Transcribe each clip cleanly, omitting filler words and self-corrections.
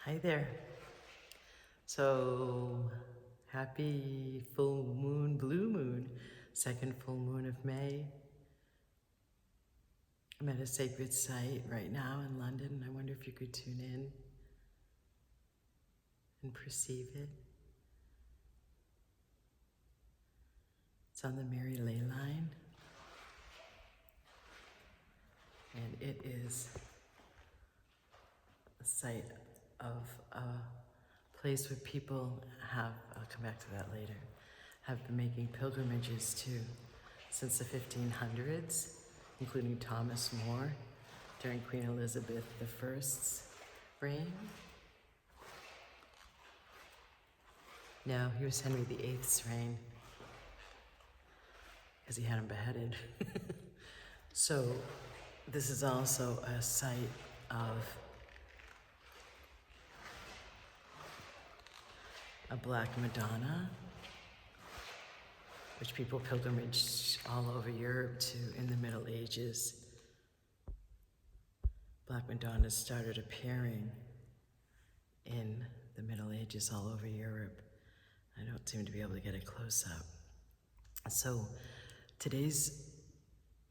Hi there. So, happy full moon, blue moon, second full moon of May. I'm at a sacred site right now in London. I wonder if you could tune in and perceive it. It's on the Mary Ley line, and it is a site of a place where people have, I'll come back to that later, have been making pilgrimages to since the 1500s, including Thomas More during Queen Elizabeth I's reign. No, he was Henry VIII's reign, because he had him beheaded. So this is also a site of a Black Madonna, which people pilgrimaged all over Europe to in the Middle Ages. Black Madonnas started appearing in the Middle Ages all over Europe. I don't seem to be able to get a close-up. So today's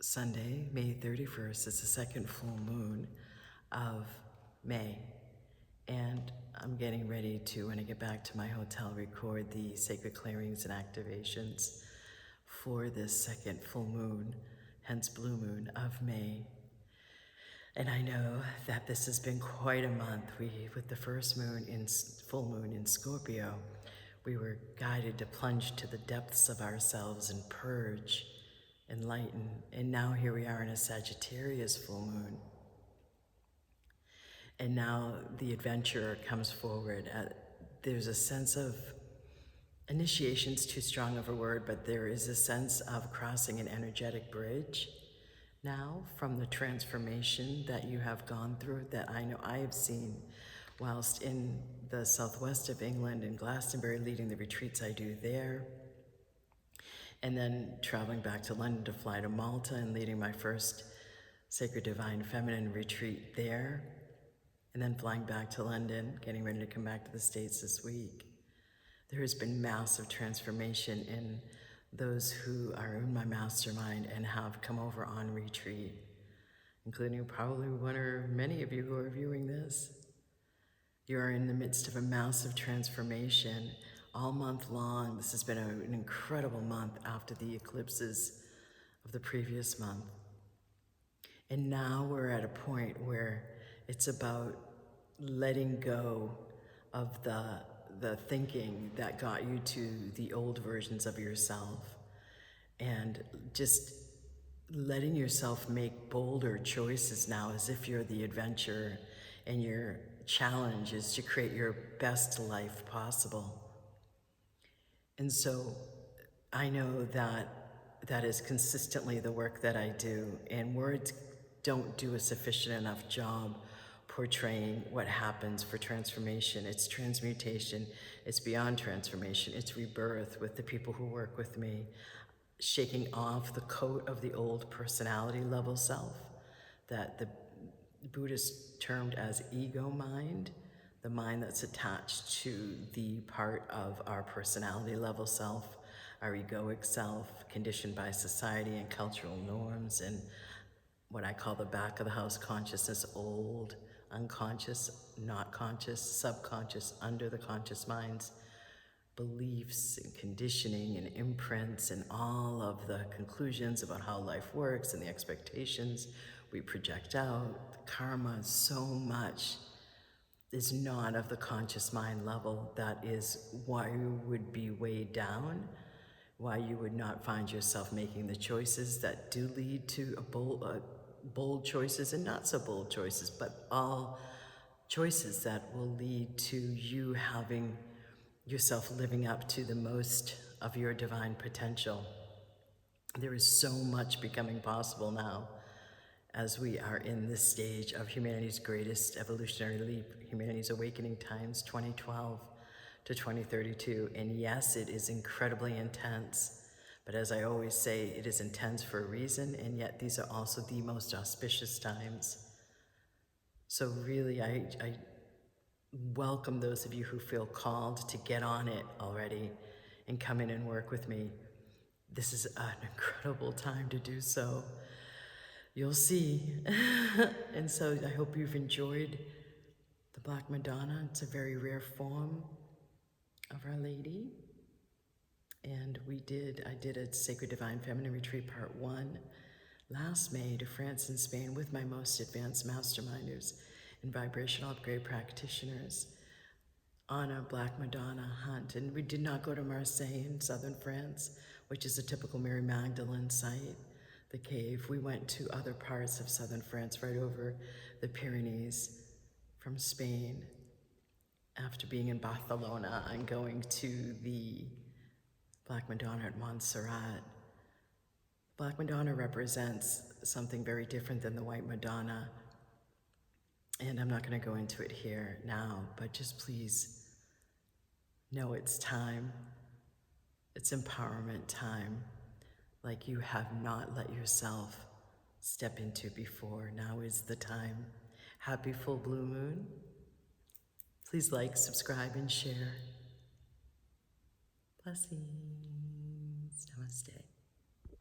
Sunday, May 31st, is the second full moon of May. And I'm getting ready to, when I get back to my hotel, record the sacred clearings and activations for this second full moon, hence blue moon of May. And I know that this has been quite a month. With the first moon full moon in Scorpio, we were guided to plunge to the depths of ourselves and purge, enlighten. And now here we are in a Sagittarius full moon. And now the adventurer comes forward. There's a sense of, initiation's too strong of a word, but there is a sense of crossing an energetic bridge now from the transformation that you have gone through, that I know I have seen whilst in the southwest of England in Glastonbury, leading the retreats I do there, and then traveling back to London to fly to Malta and leading my first Sacred Divine Feminine retreat there, and then flying back to London, getting ready to come back to the States this week. There has been massive transformation in those who are in my mastermind and have come over on retreat, including probably one or many of you who are viewing this. You are in the midst of a massive transformation all month long. This has been an incredible month after the eclipses of the previous month. And now we're at a point where it's about letting go of the thinking that got you to the old versions of yourself, and just letting yourself make bolder choices now as if you're the adventurer, and your challenge is to create your best life possible. And so I know that that is consistently the work that I do, and words don't do a sufficient enough job portraying what happens for transformation. It's transmutation, it's beyond transformation, it's rebirth with the people who work with me, shaking off the coat of the old personality level self that the Buddhists termed as ego mind, the mind that's attached to the part of our personality level self, our egoic self, conditioned by society and cultural norms, and what I call the back of the house consciousness, old, unconscious, not conscious, subconscious, under the conscious minds, beliefs and conditioning and imprints and all of the conclusions about how life works and the expectations we project out, the karma, so much is not of the conscious mind level. That is why you would be weighed down, why you would not find yourself making the choices that do lead to bold choices and not so bold choices, but all choices that will lead to you having yourself living up to the most of your divine potential. There is so much becoming possible now as we are in this stage of humanity's greatest evolutionary leap, humanity's awakening times, 2012 to 2032. And yes, it is incredibly intense. But as I always say, it is intense for a reason, and yet these are also the most auspicious times. So really, welcome those of you who feel called to get on it already and come in and work with me. This is an incredible time to do so. You'll see. And so I hope you've enjoyed the Black Madonna. It's a very rare form of Our Lady. And I did a Sacred Divine Feminine Retreat Part 1 last May to France and Spain with my most advanced masterminders and vibrational upgrade practitioners on a Black Madonna hunt. And we did not go to Marseille in southern France, which is a typical Mary Magdalene site, the cave. We went to other parts of southern France, right over the Pyrenees from Spain, after being in Barcelona and going to the Black Madonna at Montserrat. Black Madonna represents something very different than the White Madonna. And I'm not going to go into it here now, but just please know it's time. It's empowerment time, like you have not let yourself step into before. Now is the time. Happy full blue moon. Please like, subscribe, and share. Blessings. Namaste.